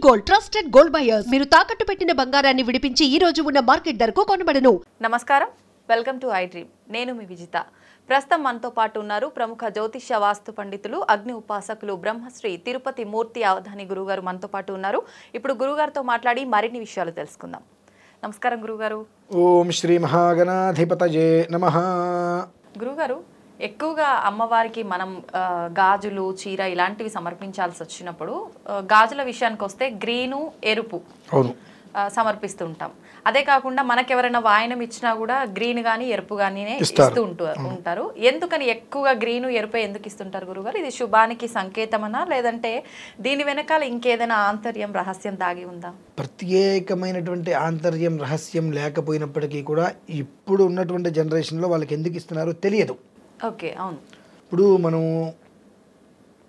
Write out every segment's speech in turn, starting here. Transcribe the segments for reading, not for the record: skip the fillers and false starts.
Gold trusted gold buyers మీరు తాకట్టు పెట్టిన బంగారాన్ని విడిపించి ఈ రోజు ఉన్న మార్కెట్ ధరకు కొనబడను. నమస్కారం, వెల్కమ్ టు ఐ డ్రీమ్. నేను మీ విజిత. ప్రస్తుతం మనతో పాటు ఉన్నారు ప్రముఖ జ్యోతిష్య వాస్తు పండితులు, అగ్ని ఉపాసకులు బ్రహ్మశ్రీ తిరుపతి మూర్తి అవధాని గురుగారు మనతో పాటు ఉన్నారు. ఇప్పుడు గురుగారితో మాట్లాడి మరిన్ని విషయాలు తెలుసుకుందాం. నమస్కారం గురుగారు. ఓం శ్రీ మహాగణాధిపతయే నమః. గురుగారు, ఎక్కువగా అమ్మవారికి మనం గాజులు, చీర ఇలాంటివి సమర్పించాల్సి వచ్చినప్పుడు గాజుల విషయానికి వస్తే గ్రీను, ఎరుపు సమర్పిస్తూ ఉంటాం. అదే కాకుండా మనకెవరైనా వాయనం ఇచ్చినా కూడా గ్రీన్ కానీ ఎరుపు కానీ ఇస్తూ ఉంటారు. ఎందుకని ఎక్కువగా గ్రీను, ఎరుపే ఎందుకు ఇస్తుంటారు గురుగారు? ఇది శుభానికి సంకేతమనా, లేదంటే దీని వెనకాల ఇంకేదైనా ఆంతర్యం, రహస్యం దాగి ఉందా? ప్రత్యేకమైనటువంటి ఆంతర్యం, రహస్యం లేకపోయినప్పటికీ కూడా ఇప్పుడు ఉన్నటువంటి జనరేషన్లో వాళ్ళకి ఎందుకు ఇస్తున్నారో తెలియదు. ఓకే, అవును. ఇప్పుడు మనం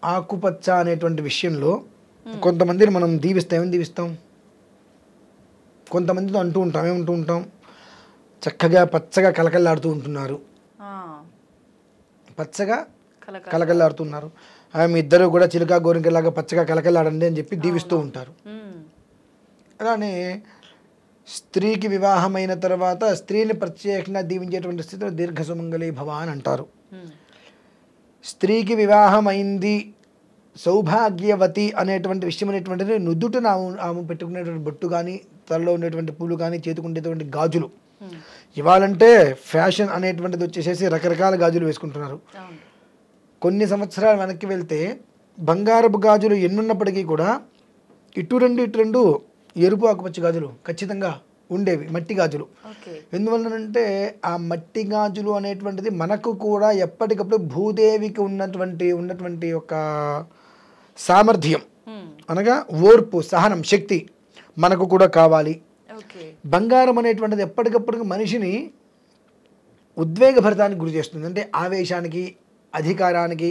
ఆకుపచ్చ అనేటువంటి విషయంలో కొంతమందిని మనం దీవిస్తాం, కొంతమందితో ఏమంటూ ఉంటాం, చక్కగా పచ్చగా కలకల్లాడుతూ ఉంటున్నారు, పచ్చగా కలకల్లాడుతున్నారు, మీ ఇద్దరు కూడా చిలుక గోరింకలాగా పచ్చగా కలకల్లాడండి అని చెప్పి దీవిస్తూ ఉంటారు. అలానే స్త్రీకి వివాహమైన తర్వాత స్త్రీని ప్రత్యేకంగా దీవించేటువంటి స్థితిలో దీర్ఘ సుమంగళీ భవ అని అంటారు. స్త్రీకి వివాహం అయింది, సౌభాగ్యవతి అనేటువంటి విషయం అనేటువంటిది నుదుటిన ఆమె పెట్టుకునేటువంటి బొట్టు కానీ, తలలో ఉండేటువంటి పూలు కానీ, చేతుకుండేటువంటి గాజులు. ఇవాళంటే ఫ్యాషన్ అనేటువంటిది వచ్చేసేసి రకరకాల గాజులు వేసుకుంటున్నారు. కొన్ని సంవత్సరాలు వెనక్కి వెళ్తే బంగారపు గాజులు ఎన్నున్నప్పటికీ కూడా ఇటు రెండు ఎరుపు ఆకుపచ్చ గాజులు ఖచ్చితంగా ఉండేవి, మట్టి గాజులు. ఎందువల్లనంటే ఆ మట్టి గాజులు అనేటువంటిది మనకు కూడా ఎప్పటికప్పుడు భూదేవికి ఉన్నటువంటి ఒక సామర్థ్యం, అనగా ఓర్పు, సహనం, శక్తి మనకు కూడా కావాలి. బంగారం అనేటువంటిది ఎప్పటికప్పుడు మనిషిని ఉద్వేగభరితానికి గురి చేస్తుంది. అంటే ఆవేశానికి, అధికారానికి,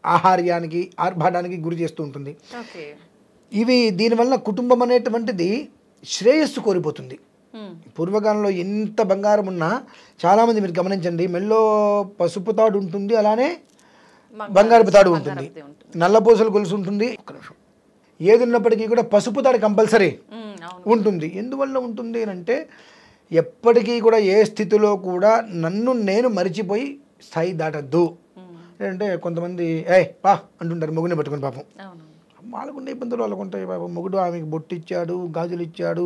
ఆహార్యానికి, ఆర్భాటానికి గురి చేస్తూ ఉంటుంది. దీనివల్ల కుటుంబం అనేటువంటిది శ్రేయస్సు కోల్పోతుంది. పూర్వకాలంలో ఎంత బంగారం ఉన్నా చాలామంది మీరు గమనించండి, మెల్లో పసుపు తాడు ఉంటుంది, అలానే బంగారపు తాడు ఉంటుంది, నల్లపూసలు గొలుసు ఉంటుంది. ఒక్క నిమిషం, ఏది ఉన్నప్పటికీ కూడా పసుపు తాడు కంపల్సరీ ఉంటుంది. ఎందువల్ల ఉంటుంది అంటే ఎప్పటికీ కూడా ఏ స్థితిలో కూడా నన్ను నేను మరిచిపోయి స్థాయి దాటద్దు. ఏంటంటే కొంతమంది పా అంటుంటారు మొగుని పట్టుకుని, పాపం వాళ్ళకుండే ఇబ్బందులు వాళ్ళకుంటాయి. పాపం మొగుడు ఆమెకి బొట్టు ఇచ్చాడు, గాజులు ఇచ్చాడు,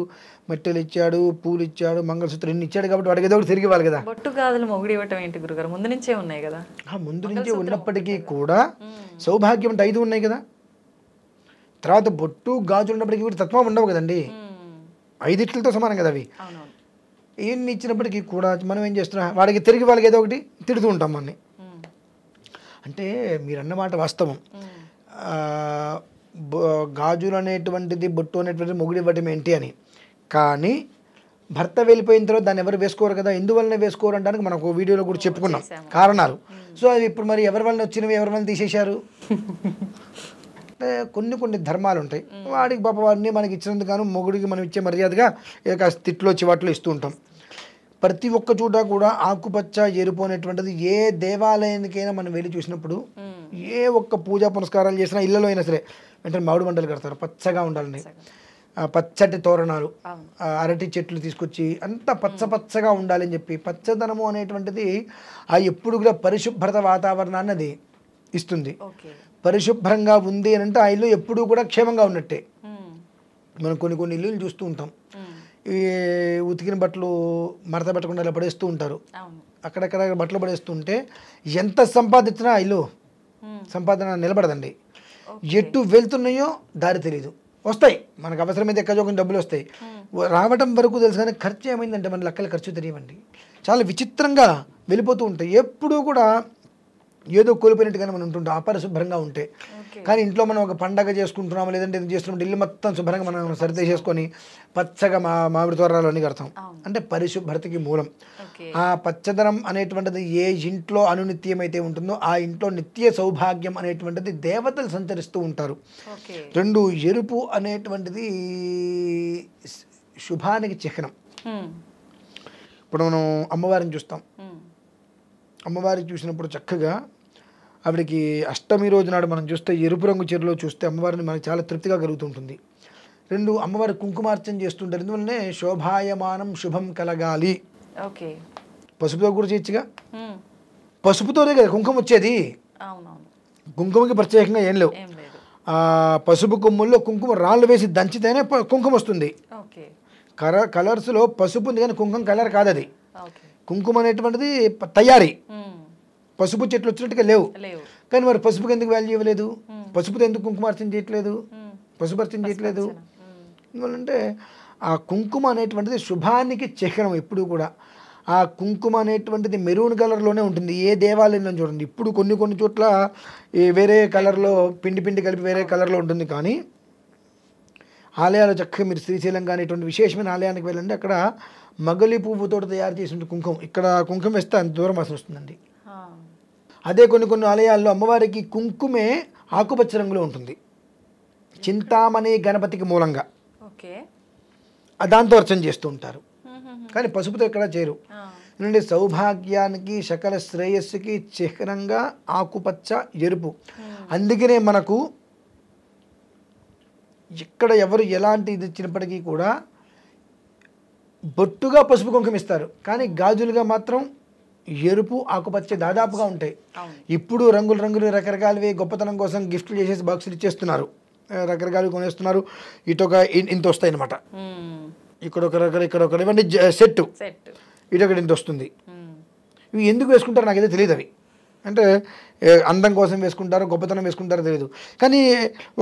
మెట్టెలు ఇచ్చాడు, పూలు ఇచ్చాడు, మంగళసూత్రం ఇన్ని ఇచ్చాడు కాబట్టి వాడికి ఏదో ఒకటి తిరిగి ఇవ్వాలి కదా. బొట్టు గాజులు మొగుడు ఇవ్వటం ఏంటి గురుగారు? ముందు నుంచే ఉన్నాయి కదా. ముందు నుంచే ఉన్నప్పటికీ కూడా సౌభాగ్యం అంటే 5 ఉన్నాయి కదా. తర్వాత బొట్టు గాజులు ఉన్నప్పటికీ కూడా తత్వం ఉండవు కదండి, 5 సమానం కదా అవి. ఇవన్నీ ఇచ్చినప్పటికీ కూడా మనం ఏం చేస్తున్నాం, వాడికి తిరిగి వాళ్ళకి ఏదో ఒకటి తిడుతూ ఉంటాం మనని. అంటే మీరు అన్నమాట వాస్తవం. గాజులు అనేటువంటిది, బొట్టు అనేటువంటిది మొగుడు ఇవ్వటం ఏంటి అని. కానీ భర్త వెళ్ళిపోయిన తర్వాత దాన్ని ఎవరు వేసుకోరు కదా. ఎందువల్లనే వేసుకోరు అనడానికి మనం ఒక వీడియోలో కూడా చెప్పుకున్నాం కారణాలు. సో అది ఇప్పుడు మరి ఎవరి వల్ల వచ్చినవి, ఎవరి వల్ల తీసేశారు అంటే కొన్ని ధర్మాలు ఉంటాయి. వాడికి పాప వాడిని మనకి ఇచ్చినందుకు గాను మొగుడికి మనం ఇచ్చే మర్యాదగా కాస్త తిట్లో చివాట్లో ఇస్తూ ఉంటాం. ప్రతి ఒక్క చోట కూడా ఆకుపచ్చ, ఎరుపు అనేటువంటిది ఏ దేవాలయానికైనా మనం వెళ్ళి చూసినప్పుడు, ఏ ఒక్క పూజా పునస్కారాలు చేసినా, ఇళ్ళలో అయినా సరే వెంటనే మామిడి మంటలు కడతారు, పచ్చగా ఉండాలని. పచ్చటి తోరణాలు, అరటి చెట్లు తీసుకొచ్చి అంతా పచ్చగా ఉండాలని చెప్పి, పచ్చదనము అనేటువంటిది ఎప్పుడు కూడా పరిశుభ్రత వాతావరణాన్ని అది ఇస్తుంది. పరిశుభ్రంగా ఉంది అని అంటే ఆ ఇల్లు ఎప్పుడూ కూడా క్షేమంగా ఉన్నట్టే. మనం కొన్ని ఇల్లులు చూస్తూ ఉంటాం, ఈ ఉతికిన బట్టలు మడత పెట్టకుండా ఇలా పడేస్తూ ఉంటారు. అక్కడక్కడ బట్టలు పడేస్తూ ఉంటే ఎంత సంపాదించినా ఇల్లు సంపాదన నిలబడదండి. ఎటు వెళ్తున్నాయో దారి తెలియదు. వస్తాయి మనకు అవసరమైతే ఎక్కజోకొని డబ్బులు వస్తాయి, రావటం వరకు తెలుసు, కానీ ఖర్చు ఏమైందంటే మన లెక్కల ఖర్చు తెలియవండి. చాలా విచిత్రంగా వెళ్ళిపోతూ ఉంటాయి. ఎప్పుడూ కూడా ఏదో కోల్పోయినట్టుగానే మనం ఉంటుంటాం అపరిశుభ్రంగా ఉంటే. కానీ ఇంట్లో మనం ఒక పండగ చేసుకుంటున్నాము, లేదంటే ఇది చేస్తున్నప్పుడు ఇల్లు మొత్తం శుభ్రంగా మనం సరిదే చేసుకొని పచ్చగా మామిడి తోరణాలు అన్నీ కడతాం. అంటే పరిశుభ్రతకి మూలం. ఆ పచ్చదనం అనేటువంటిది ఏ ఇంట్లో అనునిత్యమైతే ఉంటుందో ఆ ఇంట్లో నిత్య సౌభాగ్యం అనేటువంటిది దేవతలు సంచరిస్తూ ఉంటారు. 2 ఎరుపు అనేటువంటిది శుభానికి చిహ్నం. ఇప్పుడు మనం అమ్మవారిని చూస్తాం, అమ్మవారికి చూసినప్పుడు చక్కగా ఆవిడకి అష్టమి రోజు నాడు మనం చూస్తే ఎరుపు రంగు చీరలో చూస్తే అమ్మవారిని మనకు చాలా తృప్తిగా కలుగుతుంటుంది. రెండు అమ్మవారి కుంకుమార్చన చేస్తుంటారు. ఎందువల్లనే శోభాయమానం శుభం కలగాలి. ఓకే. పసుపుతో కూడా చేయొచ్చుగా, పసుపుతోనే కదా కుంకుమ వచ్చేది. అవునవును. కుంకుమకి ప్రత్యేకంగా ఏం లేవు. పసుపు కొమ్ముల్లో కుంకుమ రాళ్ళు వేసి దంచితేనే కుంకుమ వస్తుంది. ఓకే. కలర్స్లో పసుపు ఉంది కానీ కుంకుమ కలర్ కాదు అది. ఓకే. కుంకుమ అనేటువంటిది తయారీ, పసుపు చెట్లు వచ్చినట్టుగా లేవు. కానీ మరి పసుపుకి ఎందుకు వాల్యూ ఇవ్వలేదు? పసుపుతో ఎందుకు కుంకుమార్చన చేయట్లేదు, పసుపర్చన చేయట్లేదు? ఎందుకంటే ఆ కుంకుమ అనేటువంటిది శుభానికి చిహ్నం. ఎప్పుడు కూడా ఆ కుంకుమ అనేటువంటిది మెరూన్ కలర్లోనే ఉంటుంది. ఏ దేవాలయంలో చూడండి, ఇప్పుడు కొన్ని కొన్ని చోట్ల వేరే కలర్లో పిండి కలిపి వేరే కలర్లో ఉంటుంది. కానీ ఆలయాలు చక్కగా మీరు శ్రీశైలం కానీ ఇటువంటి విశేషమైన ఆలయానికి వెళ్ళండి, అక్కడ మగలి పువ్వుతో తయారు చేసి ఉంటుంది కుంకుమ. ఇక్కడ కుంకుమ వేస్తే అంత దూరం అసలు వస్తుందండి. అదే కొన్ని కొన్ని ఆలయాల్లో అమ్మవారికి కుంకుమే ఆకుపచ్చ రంగులో ఉంటుంది, చింతామణి గణపతికి మూలంగా. దాంతో అర్చన చేస్తూ ఉంటారు. కానీ పసుపుతో ఎక్కడా చేయరు. ఎందుకంటే సౌభాగ్యానికి సకల శ్రేయస్సుకి చిహ్నంగా ఆకుపచ్చ ఎరుపు. అందుకనే మనకు ఇక్కడ ఎవరు ఎలాంటి ఇది ఇచ్చినప్పటికీ కూడా బొట్టుగా పసుపు కుంకుమ ఇస్తారు, కానీ గాజులుగా మాత్రం ఎరుపు ఆకుపచ్చ దాదాపుగా ఉంటాయి. ఇప్పుడు రంగులు రకరకాలవి గొప్పతనం కోసం గిఫ్ట్లు చేసేసి బాక్సులు ఇచ్చేస్తున్నారు, రకరకాలు కొనేస్తున్నారు. ఇటొక ఇంత వస్తాయి అన్నమాట, ఇక్కడ ఒక ఇవన్నీ సెట్, ఇటొకటి ఇంత వస్తుంది. ఇవి ఎందుకు వేసుకుంటారు నాకైతే తెలియదు. అవి అంటే అందం కోసం వేసుకుంటారో గొప్పతనం వేసుకుంటారో తెలియదు. కానీ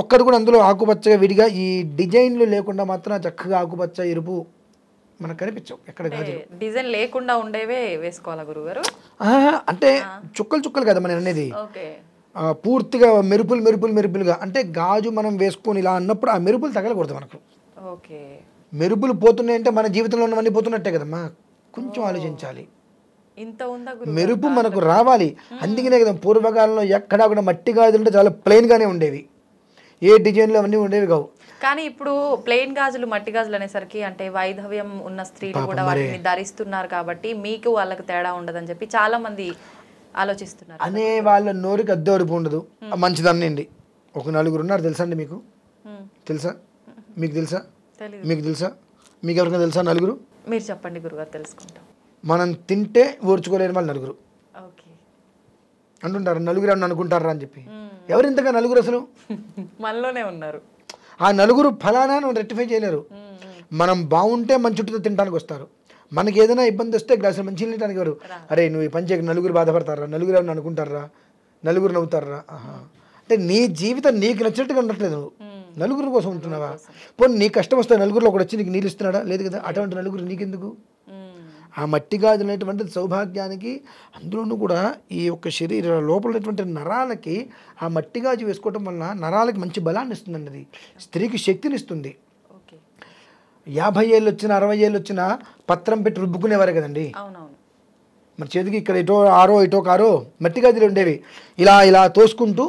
ఒక్కడు కూడా అందులో ఆకుపచ్చగా విడిగా ఈ డిజైన్లు లేకుండా మాత్రం చక్కగా ఆకుపచ్చ ఎరుపు మనకు కనిపించవు ఎక్కడ. డిజైన్ లేకుండా ఉండేవే వేసుకోవాలా గురుగారు? అంటే చుక్కలు కదా మనం అనేది, పూర్తిగా మెరుపులుగా. అంటే గాజు మనం వేసుకొని ఇలా అన్నప్పుడు ఆ మెరుపులు తగలకూడదు మనకు. మెరుపులు పోతున్నాయంటే మన జీవితంలో ఉన్నవన్నీ పోతున్నట్టే కదమ్మా, కొంచెం ఆలోచించాలి. మెరుపు మనకు రావాలి. అందుకనే కదా పూర్వకాలంలో ఎక్కడా కూడా మట్టి గాజులు అంటే చాలా ప్లెయిన్గానే ఉండేవి, ఏ డిజైన్లు అవన్నీ ఉండేవి కావు. కానీ ఇప్పుడు ప్లెయిన్ గాజులు మట్టి గాజులు అనేసరికి అంటే వైధవ్యం ఉన్న స్త్రీలు కూడా వాటిని ధరిస్తున్నారు కాబట్టి మీకు వాళ్ళకి తేడా ఉండదని చెప్పి చాలా మంది ఆలోచిస్తున్నారు. అనే వాళ్ళ నోరుకి అద్దెడుపు ఉండదు, మంచిదన్నండి. ఒక నలుగురు ఉన్నారు తెలుసా అండి మీకు? తెలుసా? మీకు తెలుసా? మీకు ఎవరికైనా తెలుసా నలుగురు? మీరు చెప్పండి గురుగారు, తెలుసుకుంటాం. మనం తింటే ఓర్చుకోలేని వాళ్ళు నలుగురు అంటుంటారు. నలుగురు అని అనుకుంటారా అని చెప్పి, ఎవరు ఇంతగా నలుగురు అసలు? మనలోనే ఉన్నారు. ఆ నలుగురు ఫలానా రెక్టిఫై చేయలేరు. మనం బాగుంటే మన చుట్టూ తినడానికి వస్తారు, మనకి ఏదైనా ఇబ్బంది వస్తే గ్లాసులు మంచి తినడానికి ఎవరు? అరే నువ్వు ఈ పంచేకి నలుగురు బాధపడతారా, నలుగురు ఏమన్నా అనుకుంటారా, నలుగురు నవ్వుతారా? అంటే నీ జీవితం నీకు నచ్చినట్టుగా ఉండట్లేదు, నువ్వు నలుగురు కోసం ఉంటున్నావా? పోనీ నీ కష్టం వస్తే నలుగురిలో ఒకటి వచ్చి నీకు నీళ్ళు ఇస్తున్నాడా? లేదు కదా. అటువంటి నలుగురు నీకెందుకు? ఆ మట్టి గాజులు అనేటువంటిది సౌభాగ్యానికి, అందులోనూ కూడా ఈ యొక్క శరీర లోపలటువంటి నరాలకి ఆ మట్టి గాజు వేసుకోవటం వలన నరాలకి మంచి బలాన్ని ఇస్తుందండి. అది స్త్రీకి శక్తిని ఇస్తుంది. 50 ఏళ్ళు వచ్చినా 60 ఏళ్ళు వచ్చినా పత్రం పెట్టి రుబ్బుకునేవారే కదండి. మన చేతికి ఇక్కడ ఇటో కారో మట్టి గాజులు ఉండేవి, ఇలా తోసుకుంటూ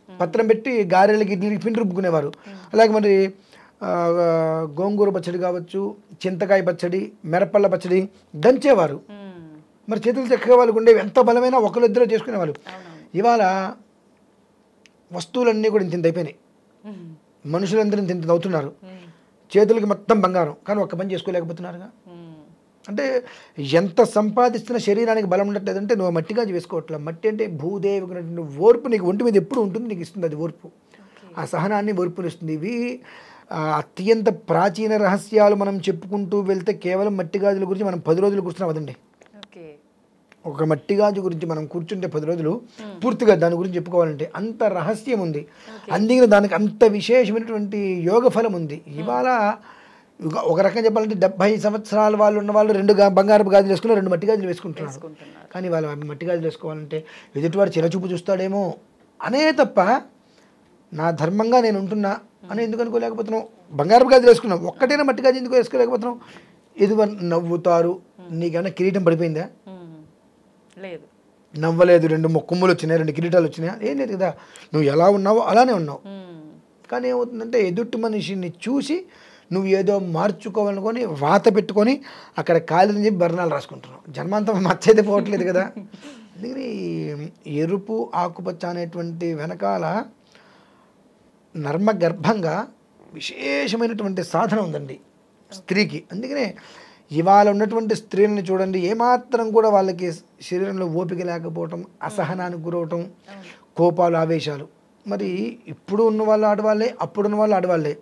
పత్రం పెట్టి గారెలకి ఇడ్లీకి పిండి రుబ్బుకునేవారు. అలాగే మరి గోంగూర పచ్చడి కావచ్చు, చింతకాయ పచ్చడి, మిరపళ్ళ పచ్చడి దంచేవారు. మరి చేతులు చక్కగా వాళ్ళకు ఉండేవి, ఎంత బలమైనా ఒకరిద్దరూ చేసుకునేవాళ్ళు. ఇవాళ వస్తువులన్నీ కూడా ఇంత అయిపోయినాయి, మనుషులందరూ ఇంత అవుతున్నారు, చేతులకి మొత్తం బంగారం, కానీ ఒక్క పని చేసుకోలేకపోతున్నారుగా. అంటే ఎంత సంపాదిస్తున్న శరీరానికి బలం ఉండట్లేదంటే నువ్వు మట్టి గాజు వేసుకోవట్లేదు. మట్టి అంటే భూదేవికి ఓర్పు నీకు ఒంటి మీద ఎప్పుడు ఉంటుంది, నీకు ఇస్తుంది అది ఓర్పు, ఆ సహనాన్ని ఓర్పునిస్తుంది. ఇవి అత్యంత ప్రాచీన రహస్యాలు మనం చెప్పుకుంటూ వెళ్తే కేవలం మట్టి గాజుల గురించి మనం 10 రోజులు కూర్చున్నాం అదండి. ఒక మట్టి గాజు గురించి మనం కూర్చుంటే 10 రోజులు పూర్తిగా దాని గురించి చెప్పుకోవాలంటే అంత రహస్యం ఉంది. అందుకని దానికి అంత విశేషమైనటువంటి యోగ ఫలం ఉంది. ఇవాళ ఒక రకంగా చెప్పాలంటే 70 సంవత్సరాల వాళ్ళు ఉన్న వాళ్ళు 2 బంగారపు గాజులు వేసుకుని 2 మట్టి గాజులు వేసుకుంటున్నారు. కానీ వాళ్ళు మట్టి గాజులు వేసుకోవాలంటే ఎదుటివాడు చిన్నచూపు చూస్తాడేమో అనే తప్ప నా ధర్మంగా నేను ఉంటున్నా అని ఎందుకు అనుకోలేకపోతున్నావు? బంగారపు గాజులు వేసుకున్నావు, ఒక్కటైనా మట్టి గాజు ఎందుకు వేసుకోలేకపోతున్నావు? ఎదురు నవ్వుతారు. నీకేమైనా కిరీటం పడిపోయిందా? లేదు, నవ్వలేదు. 2 కొమ్ములు వచ్చినాయి, 2 కిరీటాలు వచ్చినాయా? ఏం లేదు కదా. నువ్వు ఎలా ఉన్నావో అలానే ఉన్నావు. కానీ ఏమవుతుందంటే ఎదుటి మనిషిని చూసి నువ్వు ఏదో మార్చుకోవాలనుకొని వాత పెట్టుకొని అక్కడ కాలిని చెప్పి బర్ణాలు రాసుకుంటున్నావు. జన్మాంతం మచ్చైతే పోవట్లేదు కదా. అందుకని ఎరుపు ఆకుపచ్చ అనేటువంటి వెనకాల నర్మగర్భంగా విశేషమైనటువంటి సాధన ఉందండి స్త్రీకి. అందుకనే ఇవాళ ఉన్నటువంటి స్త్రీలను చూడండి, ఏమాత్రం కూడా వాళ్ళకి శరీరంలో ఓపిక లేకపోవటం, అసహనానికి గురవటం, కోపాలు, ఆవేశాలు. మరి ఇప్పుడు ఉన్న వాళ్ళు ఆడవాళ్ళే, అప్పుడు ఉన్న వాళ్ళు ఆడవాళ్ళే.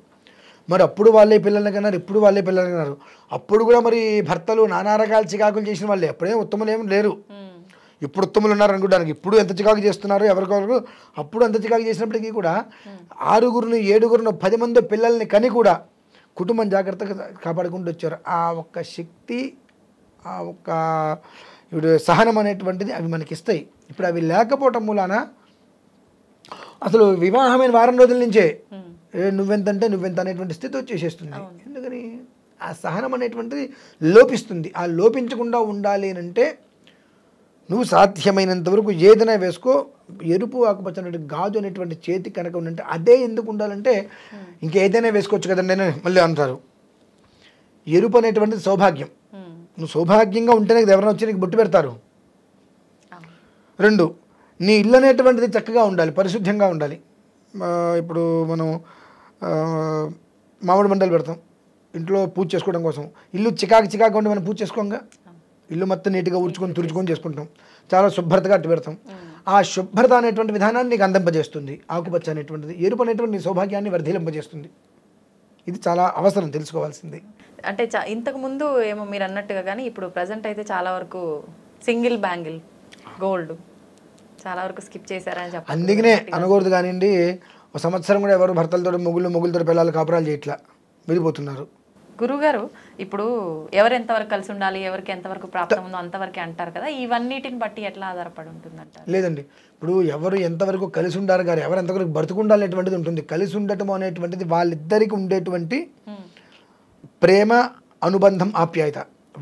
మరి అప్పుడు వాళ్ళే పిల్లల్ని కన్నారు, ఇప్పుడు వాళ్ళే పిల్లల్ని కన్నారు. అప్పుడు కూడా మరి భర్తలు నానా రకాల చికాకులు చేసిన వాళ్ళే, అప్పుడే ఉత్తములు ఏమి లేరు. ఇప్పుడు ఉత్తములు ఉన్నారు అనుకోవడానికి. ఇప్పుడు ఎంత చికాకు చేస్తున్నారు ఎవరికొరకు, అప్పుడు ఎంత చికాకు చేసినప్పటికీ కూడా 6గురుని 7గురును 10 మంది పిల్లల్ని కని కూడా కుటుంబం జాగ్రత్తగా కాపాడుకుంటూ వచ్చారు. ఆ ఒక్క శక్తి, ఆ ఒక్క ఇప్పుడు సహనం అనేటువంటిది అవి మనకి ఇస్తాయి. ఇప్పుడు అవి లేకపోవటం మూలాన అసలు వివాహమైన వారం రోజుల నుంచే నువ్వెంతంటే నువ్వెంత అనేటువంటి స్థితి వచ్చేసేస్తుంది. ఎందుకని ఆ సహనం అనేటువంటిది లోపిస్తుంది. ఆ లోపించకుండా ఉండాలి అంటే నువ్వు సాధ్యమైనంత వరకు ఏదైనా వేసుకో. ఎరుపు ఆకుపచ్చ గాజు అనేటువంటి చేతి కనుక ఉందంటే అదే ఎందుకు ఉండాలంటే ఇంకేదైనా వేసుకోవచ్చు కదండి అని మళ్ళీ అంటారు. ఎరుపు అనేటువంటిది సౌభాగ్యం. నువ్వు సౌభాగ్యంగా ఉంటేనే ఎవరైనా వచ్చి నీకు బొట్టు పెడతారు. 2, నీ ఇల్లు అనేటువంటిది చక్కగా ఉండాలి, పరిశుద్ధంగా ఉండాలి. ఇప్పుడు మనం మామిడి మండలు పెడతాం ఇంట్లో పూజ చేసుకోవడం కోసం. ఇల్లు చికాకు ఉండి మనం పూజ చేసుకోంగా, ఇల్లు మొత్తం నీట్గా ఊడ్చుకొని తుడుచుకొని చేసుకుంటాం, చాలా శుభ్రతగా అట్టు పెడతాం. ఆ శుభ్రత అనేటువంటి విధానాన్ని నీకు అందింపజేస్తుంది ఆకుపచ్చ అనేటువంటిది. ఎరుపు అనేటువంటి నీ సౌభాగ్యాన్ని వర్ధిలింపజేస్తుంది. ఇది చాలా అవసరం తెలుసుకోవాల్సింది. అంటే ఇంతకు ముందు ఏమో మీరు అన్నట్టుగా, కానీ ఇప్పుడు ప్రజెంట్ అయితే చాలా వరకు సింగిల్ బ్యాంగిల్ గోల్డ్ చాలా వరకు స్కిప్ చేశారని చెప్పారు. అందుకనే అనకూడదు కానివ్వండి, ఒక సంవత్సరం కూడా ఎవరు భర్తలతో మొగుళ్ళతో పిల్లలు కాపురాలు చేయట్లా, విడిపోతున్నారు. గురుగారు, ఇప్పుడు ఎవరు ఎంతవరకు కలిసి ఉండాలి, ఎవరికి ఎంతవరకు ప్రాప్తం ఉందో అంతవరకే అంటారు కదా, ఇవన్నిటిని బట్టి ఎట్లా ఆధారపడి ఉంటుందంటారు? లేదండి, ఇప్పుడు ఎవరు ఎంతవరకు కలిసి ఉండాలి గారు, ఎవరు ఎంతవరకు బ్రతుకుండాలనేటువంటిది ఉంటుంది. కలిసి ఉండటం అనేటువంటిది వాళ్ళిద్దరికి ఉండేటువంటి ప్రేమ, అనుబంధం, ఆప్యాయత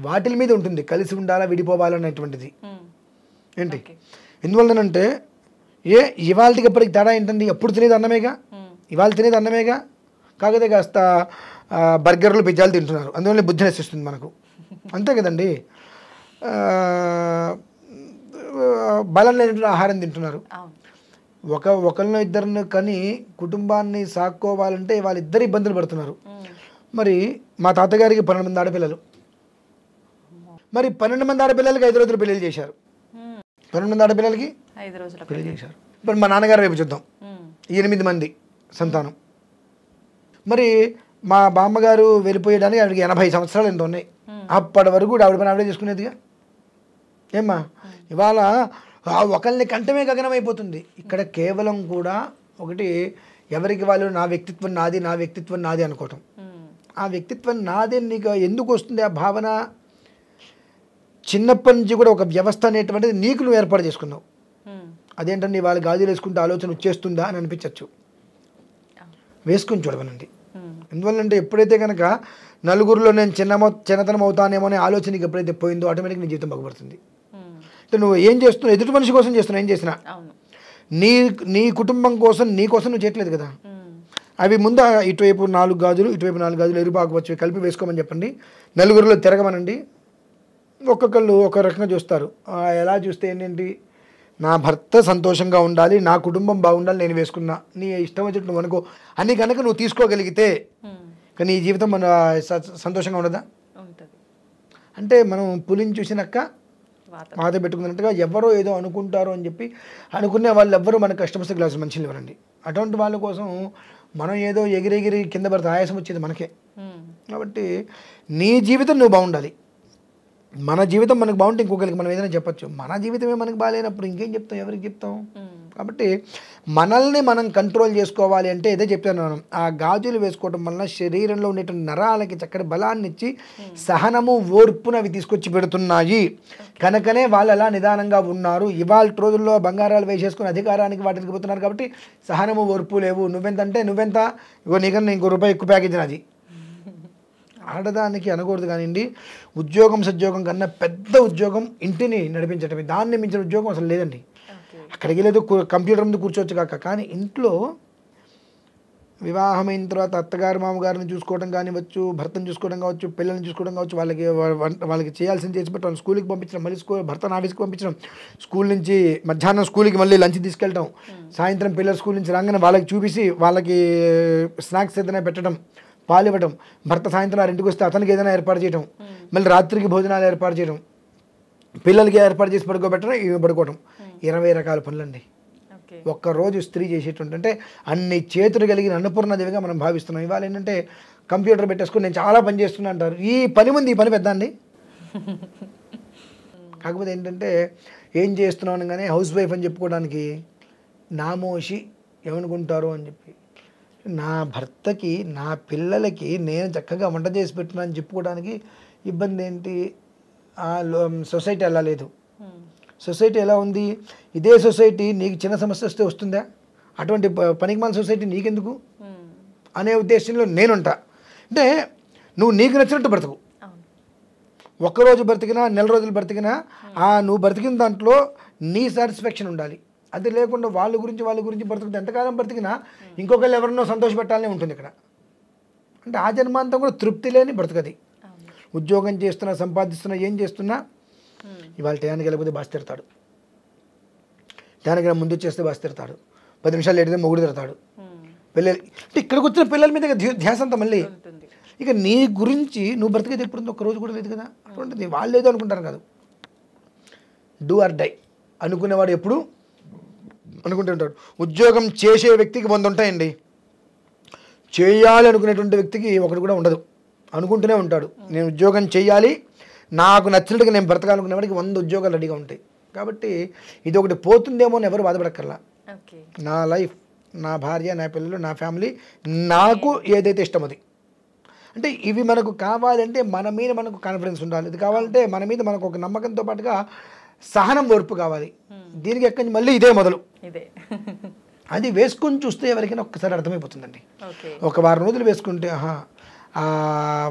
వాటి మీద ఉంటుంది. కలిసి ఉండాలా విడిపోవాలనేటువంటిది ఏంటి, ఎందువల్లనంటే ఇవాళకి ఎప్పటికి తేడా ఏంటండి, ఎప్పుడు తినేది అన్నమేగా, ఇవాళ తినేది అన్నమేగా, కాకపోతే కాస్త బర్గర్లు పిజ్జాలు తింటున్నారు, అందువల్ల బుద్ధి నశిస్తుంది మనకు, అంతే కదండి. బలం లేనటువంటి ఆహారం తింటున్నారు. ఒకరిని ఇద్దరిని కని కుటుంబాన్ని సాక్కోవాలంటే వాళ్ళిద్దరు ఇబ్బందులు పడుతున్నారు. మరి మా తాతగారికి 12 మంది ఆడపిల్లలు, మరి 12 మంది ఆడపిల్లలకి 5 రోజులు పెళ్ళిళ్ళు చేశారు. 12 మంది ఆడపిల్లలకి 5 రోజులు పెళ్లి చేశారు. ఇప్పుడు మా నాన్నగారు వైపు చూద్దాం, 8 మంది సంతానం. మరి మా బామ్మగారు వెళ్ళిపోయడానికి ఆవిడకి 80 సంవత్సరాలు ఎంత ఉన్నాయి. అప్పటి వరకు ఆవిడ పని ఆవిడే చేసుకునేదిగా. ఏమ్మా ఇవాళ ఒకరిని కంటమే గగనం అయిపోతుంది. ఇక్కడ కేవలం కూడా ఒకటి, ఎవరికి వాళ్ళు నా వ్యక్తిత్వం నాది, నా వ్యక్తిత్వం నాది అనుకోవటం. ఆ వ్యక్తిత్వం నాది నీకు ఎందుకు వస్తుంది ఆ భావన? చిన్నప్పటి నుంచి కూడా ఒక వ్యవస్థ అనేటువంటిది నీకు నువ్వు ఏర్పాటు చేసుకున్నావు. అదేంటండి వాళ్ళు గాజులు వేసుకుంటే ఆలోచన వచ్చేస్తుందా అని అనిపించవచ్చు. వేసుకుని చూడమనండి. ఎందువల్లంటే ఎప్పుడైతే కనుక నలుగురిలో నేను చిన్నతనం అవుతానేమో అనే ఆలోచనకి ఎప్పుడైతే పోయిందో ఆటోమేటిక్గా నీ జీవితం బాగుపడుతుంది. అంటే నువ్వు ఏం చేస్తున్నావు, ఎదుటి మనిషి కోసం చేస్తున్నావు, ఏం చేసినా నీ కుటుంబం కోసం నీ కోసం నువ్వు చేయట్లేదు కదా. అవి ముందు ఇటువైపు 4 గాజులు, ఇటువైపు 4 గాజులు ఎరుపు ఆకుపచ్చ కలిపి వేసుకోమని చెప్పండి. నలుగురిలో తిరగమనండి. ఒక్కొక్కళ్ళు ఒక రకంగా చూస్తారు. ఎలా చూస్తే ఏంటంటి, నా భర్త సంతోషంగా ఉండాలి, నా కుటుంబం బాగుండాలి, నేను వేసుకున్నా, నీ ఇష్టం వచ్చేట్టు నువ్వు అనుకో అని కనుక నువ్వు తీసుకోగలిగితే కానీ ఈ జీవితం మన సంతోషంగా ఉండదా? అంటే మనం పులిని చూసినాక వాత పెట్టుకున్నట్టుగా ఎవరో ఏదో అనుకుంటారో అని చెప్పి అనుకునే వాళ్ళు ఎవ్వరూ మన కస్టమర్స్ గ్లాసులు మంచిగా ఇవ్వరండి. అటువంటి వాళ్ళ కోసం మనం ఏదో ఎగిరెగిరి కింద పడితే ఆయాసం వచ్చేది మనకే. కాబట్టి నీ జీవితం నువ్వు బాగుండాలి. మన జీవితం మనకు బాగుంటే ఇంకొకరికి మనం ఏదైనా చెప్పచ్చు. మన జీవితమే మనకు బాగాలేనప్పుడు ఇంకేం చెప్తాం, ఎవరికి చెప్తాం? కాబట్టి మనల్ని మనం కంట్రోల్ చేసుకోవాలి అంటే ఇదే చెప్తాను మనం. ఆ గాజులు వేసుకోవడం వల్ల శరీరంలో ఉండేటువంటి నరాలకి చక్కటి బలాన్ని ఇచ్చి సహనము, ఓర్పును అవి తీసుకొచ్చి పెడుతున్నాయి. కనుకనే వాళ్ళు అలా నిదానంగా ఉన్నారు. ఇవాళ రోజుల్లో బంగారాలు వేసేసుకుని అధికారానికి వాటికి పోతున్నారు. కాబట్టి సహనము, ఓర్పు లేవు. నువ్వెంతంటే నువ్వెంత, ఇగో నీకన్నా ఇంకో రూపాయి ఎక్కువ ప్యాకేజ్ నాది. ఆడదానికి అనకూడదు కానివ్వండి. ఉద్యోగం సద్యోగం కన్నా పెద్ద ఉద్యోగం ఇంటిని నడిపించటమే. దాన్ని మించిన ఉద్యోగం అసలు లేదండి. అక్కడికి లేదు, కంప్యూటర్ ముందు కూర్చోవచ్చు కాక, కానీ ఇంట్లో వివాహమైన తర్వాత అత్తగారు మామగారిని చూసుకోవడం కానివచ్చు, భర్తను చూసుకోవడం కావచ్చు, పిల్లల్ని చూసుకోవడం కావచ్చు, వాళ్ళకి చేయాల్సింది చేసి పెట్టి వాళ్ళని స్కూల్కి పంపించడం, మళ్ళీ భర్తను ఆఫీస్కి పంపించడం, స్కూల్ నుంచి మధ్యాహ్నం స్కూల్కి మళ్ళీ లంచ్ తీసుకెళ్ళటం, సాయంత్రం పిల్లల స్కూల్ నుంచి రాగానే వాళ్ళకి చూపించి వాళ్ళకి స్నాక్స్ ఏదైనా పెట్టడం, పాలు ఇవ్వడం, భర్త సాయంత్రం 6 వస్తే అతనికి ఏదైనా ఏర్పాటు చేయడం, మళ్ళీ రాత్రికి భోజనాలు ఏర్పాటు చేయడం, పిల్లలకి ఏర్పాటు చేసి పడుకోబెట్టడం, ఇవి పడుకోవడం, 20 రకాల పనులండి ఒక్కరోజు స్త్రీ చేసేటువంటి. అంటే అన్ని చేతులు కలిగిన అన్నపూర్ణదేవిగా మనం భావిస్తున్నాం. ఇవాళ ఏంటంటే కంప్యూటర్ పెట్టేసుకుని నేను చాలా పని చేస్తున్నా అంటారు. ఈ పని ముందు ఈ పని పెద్ద అండి. కాకపోతే ఏంటంటే ఏం చేస్తున్నాం అనగానే హౌస్ వైఫ్ అని చెప్పుకోవడానికి నామోషి ఏమనుకుంటారు అని చెప్పి, నా భర్తకి నా పిల్లలకి నేను చక్కగా వంట చేసి పెట్టినా అని చెప్పుకోవడానికి ఇబ్బంది ఏంటి? సొసైటీ అలా లేదు. సొసైటీ ఎలా ఉంది? ఇదే సొసైటీ నీకు చిన్న సమస్య వస్తే వస్తుందా? అటువంటి పనికిమాల సొసైటీ నీకెందుకు అనే ఉద్దేశంలో నేనుంటా. అంటే నువ్వు నీకు నచ్చినట్టు బ్రతుకు. ఒక్కరోజు బ్రతికినా, నెల రోజులు బ్రతికినా, నువ్వు బ్రతికిన దాంట్లో నీ సాటిస్ఫాక్షన్ ఉండాలి. అది లేకుండా వాళ్ళ గురించి బ్రతుకుతే ఎంతకాలం బ్రతికినా ఇంకొకళ్ళు ఎవరినో సంతోషపెట్టాలనే ఉంటుంది ఇక్కడ. అంటే ఆ జన్మాంతం కూడా తృప్తి లేని బ్రతుకది. ఉద్యోగం చేస్తున్నా, సంపాదిస్తున్నా, ఏం చేస్తున్నా ఇవాళ టయానికి వెళ్ళకపోతే బాస్ తిడతాడు, టయానికి ముందు వచ్చేస్తే బాస్ తిడతాడు, 10 నిమిషాలు లేట్ అయితే మొగుడు తిడతాడు. పిల్లలు అంటే ఇక్కడికి వచ్చిన పిల్లల మీద ధ్యాస అంతా మళ్ళీ. ఇక నీ గురించి నువ్వు బ్రతికేది ఎప్పుడు ఒక్క రోజు కూడా లేదు కదా. అటువంటిది వాళ్ళు ఏదో అనుకుంటారు కాదు. డూ ఆర్ డై అనుకునేవాడు ఎప్పుడు అనుకుంటూ ఉంటాడు. ఉద్యోగం చేసే వ్యక్తికి 100 ఉంటాయండి, చేయాలి అనుకునేటువంటి వ్యక్తికి ఒకటి కూడా ఉండదు. అనుకుంటూనే ఉంటాడు నేను ఉద్యోగం చేయాలి, నాకు నచ్చినట్టుగా నేను బ్రతకాలనుకునేవాడికి 100 ఉద్యోగాలు రెడీగా ఉంటాయి. కాబట్టి ఇది ఒకటి పోతుందేమో అని ఎవరు బాధపడక్కర్లా. నా లైఫ్, నా భార్య, నా పిల్లలు, నా ఫ్యామిలీ, నాకు ఏదైతే ఇష్టం అది. అంటే ఇవి మనకు కావాలంటే మన మీద మనకు కాన్ఫిడెన్స్ ఉండాలి. ఇది కావాలంటే మన మీద మనకు ఒక నమ్మకంతో పాటుగా సహనం, ఓర్పు కావాలి. దీనికి ఎక్కడి నుంచి మళ్ళీ ఇదే మొదలు. అది వేసుకొని చూస్తే ఎవరికైనా ఒక్కసారి అర్థమైపోతుందండి. ఒక వారం రోజులు వేసుకుంటే ఆ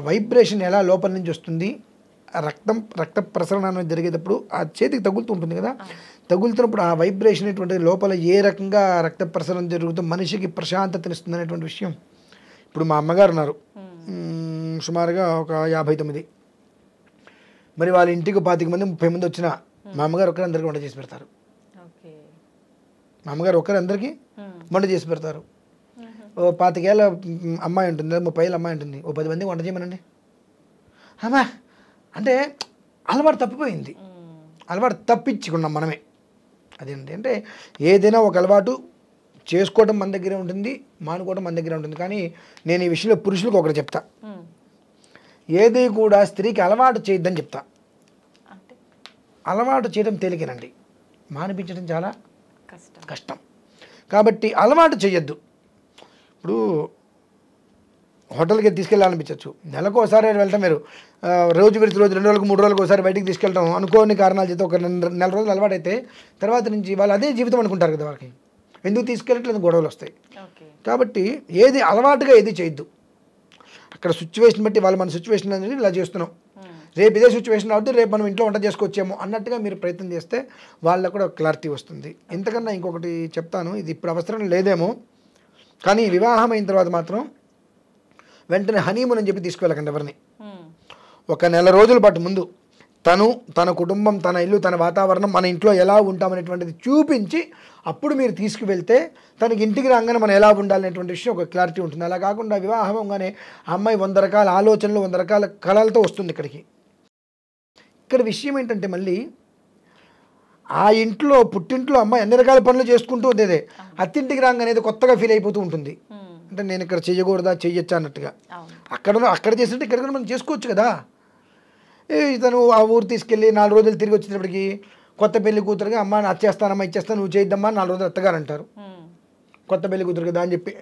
వైబ్రేషన్ ఎలా లోపల నుంచి వస్తుంది, రక్త ప్రసరణ అనేది జరిగేటప్పుడు ఆ చేతికి తగులుతూ ఉంటుంది కదా, తగులుతున్నప్పుడు ఆ వైబ్రేషన్ అనేటువంటిది లోపల ఏ రకంగా రక్త ప్రసరణ జరుగుతూ మనిషికి ప్రశాంతతనిస్తుంది అనేటువంటి విషయం. ఇప్పుడు మా అమ్మగారు ఉన్నారు, సుమారుగా ఒక 59. మరి వాళ్ళ ఇంటికి 25 మంది 30 మంది వచ్చినా మా అమ్మగారు ఒక్కరందరికీ వంట చేసి పెడతారు. మా అమ్మగారు ఒక్కరందరికీ వంట చేసి పెడతారు. ఓ 25 ఏళ్ళ అమ్మాయి ఉంటుంది, 30 ఏళ్ళ అమ్మాయి ఉంటుంది, ఓ 10 మందికి వంట చేయమనండి. అమ్మా అంటే అలవాటు తప్పిపోయింది, అలవాటు తప్పించుకున్నాం మనమే. అదేంటి అంటే ఏదైనా ఒక అలవాటు చేసుకోవడం మన దగ్గరే ఉంటుంది, మానుకోవడం మన దగ్గరే ఉంటుంది. కానీ నేను ఈ విషయంలో పురుషులకు ఒకటి చెప్తా, ఏది కూడా స్త్రీకి అలవాటు చేయొద్దని చెప్తా. అలవాటు చేయడం తేలికేనండి, మానిపించడం చాలా కష్టం. కాబట్టి అలవాటు చేయొద్దు. ఇప్పుడు హోటల్కి తీసుకెళ్ళాలనిపించవచ్చు, నెలకు ఒకసారి వెళ్ళటం వేరు, రోజు విడిచి రోజు 2 రోజులకు 3 రోజులకు ఒకసారి బయటికి తీసుకెళ్ళటం అనుకోని కారణాల చేత ఒక నెల రోజులు అలవాటైతే తర్వాత నుంచి వాళ్ళు అదే జీవితం అనుకుంటారు కదా. వాళ్ళకి ఎందుకు తీసుకెళ్ళట్లేదు, గొడవలు వస్తాయి. కాబట్టి ఏది అలవాటుగా ఏది చేయొద్దు. అక్కడ సిచ్యువేషన్ బట్టి వాళ్ళు మన సిచ్యువేషన్ అనేది ఇలా చేస్తున్నాం, రేపు ఇదే సిచ్యువేషన్ అవుతుంది, రేపు మనం ఇంట్లో వంట చేసుకోవచ్చేమో అన్నట్టుగా మీరు ప్రయత్నం చేస్తే వాళ్ళకు కూడా క్లారిటీ వస్తుంది. ఇంతకన్నా ఇంకొకటి చెప్తాను, ఇది ఇప్పుడు అవసరం లేదేమో కానీ వివాహం అయిన తర్వాత మాత్రం వెంటనే హనీమూన్ అని చెప్పి తీసుకువెళ్ళకండి ఎవరిని. ఒక నెల రోజుల పాటు ముందు తన కుటుంబం, తన ఇల్లు, తన వాతావరణం, మన ఇంట్లో ఎలా ఉంటామనేటువంటిది చూపించి అప్పుడు మీరు తీసుకువెళ్తే తనకి ఇంటికి రాగానే మనం ఎలా ఉండాలనేటువంటి విషయం ఒక క్లారిటీ ఉంటుంది. అలా కాకుండా వివాహం అవగానే అమ్మాయి 100 రకాల ఆలోచనలు, 100 రకాల కళలతో వస్తుంది ఇక్కడికి. ఇక్కడ విషయం ఏంటంటే మళ్ళీ ఆ ఇంట్లో పుట్టింట్లో అమ్మాయి అన్ని రకాల పనులు చేసుకుంటూ ఉండేదే, అత్తింటికి రాగానే కొత్తగా ఫీల్ అయిపోతూ ఉంటుంది. అంటే నేను ఇక్కడ చేయకూడదా, చెయ్యొచ్చా అన్నట్టుగా. అక్కడ చేసినట్టు ఇక్కడ కూడా మనం చేసుకోవచ్చు కదా. ఇతను ఆ ఊరు తీసుకెళ్ళి 4 రోజులు తిరిగి వచ్చేటప్పటికి కొత్త పెళ్లి కూతురుగా అమ్మ నేను ఇచ్చేస్తాను, నువ్వు చేద్దామా 4 రోజులు అత్తగారు అంటారు. కొత్త పెళ్లి కూతురు కదా అని చెప్పి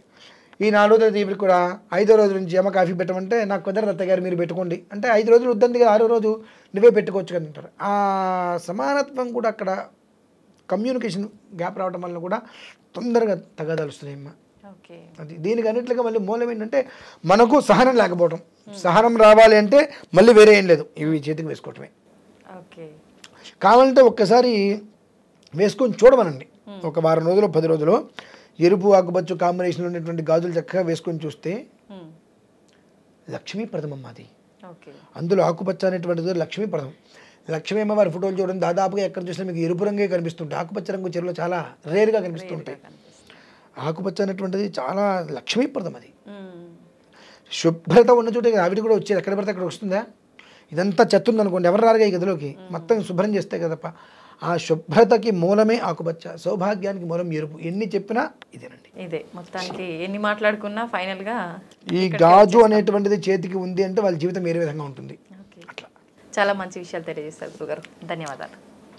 ఈ 4 రోజులు తీపి కూడా 5వ రోజు నుంచి అమ్మ కాఫీ పెట్టమంటే నాకు కుదరదు అత్తగారు మీరు పెట్టుకోండి అంటే 5 రోజులు వద్దంది కదా, 6వ రోజు నువ్వే పెట్టుకోవచ్చు కదా అంటారు. ఆ సమానత్వం కూడా అక్కడ కమ్యూనికేషన్ గ్యాప్ రావడం వల్ల కూడా తొందరగా తగాదాలుస్తున్నాయి అమ్మ. అది దీనికి అన్నిట్లుగా మళ్ళీ మూలం ఏంటంటే మనకు సహనం లేకపోవడం. సహనం రావాలి అంటే మళ్ళీ వేరే ఏం లేదు, ఇవి చేతికి వేసుకోవటమే. కావాలంటే ఒక్కసారి వేసుకొని చూడమనండి, ఒక వారం రోజులు 10 రోజులు ఎరుపు ఆకుపచ్చ కాంబినేషన్లో ఉన్నటువంటి గాజులు చక్కగా వేసుకొని చూస్తే లక్ష్మీప్రదం అమ్మ అది. అందులో ఆకుపచ్చ అనేటువంటిది లక్ష్మీప్రదం. లక్ష్మీ అమ్మవారి ఫోటోలు చూడడం దాదాపుగా ఎక్కడ చూసినా మీకు ఎరుపు రంగే కనిపిస్తుంటాయి. ఆకుపచ్చ రంగు చెరువులో చాలా రేర్గా కనిపిస్తుంటాయి. ఆకుపచ్చ అనేటువంటిది చాలా లక్ష్మీప్రదం. అది శుభ్రత ఉన్న చోట ఆవిడ కూడా వచ్చేది. ఎక్కడ పడితే అక్కడ వస్తుందా? ఇదంతా చెత్త ఉందనుకోండి, ఎవరు రారుగా ఈ గదిలోకి, మొత్తం శుభ్రం చేస్తే కదప్ప. ఆ శుభ్రతకి మూలమే ఆకుపచ్చ, సౌభాగ్యానికి మూలం ఎరుపు. ఎన్ని చెప్పినా ఇదేనండి. ఇదే మొత్తానికి ఎన్ని మాట్లాడుకున్నా ఫైనల్గా ఈ గాజు అనేటువంటిది చేతికి ఉంది అంటే వాళ్ళ జీవితం వేరే విధంగా ఉంటుంది. చాలా మంచి విషయాలు తెలియజేస్తారు గురుగారు. ధన్యవాదాలు.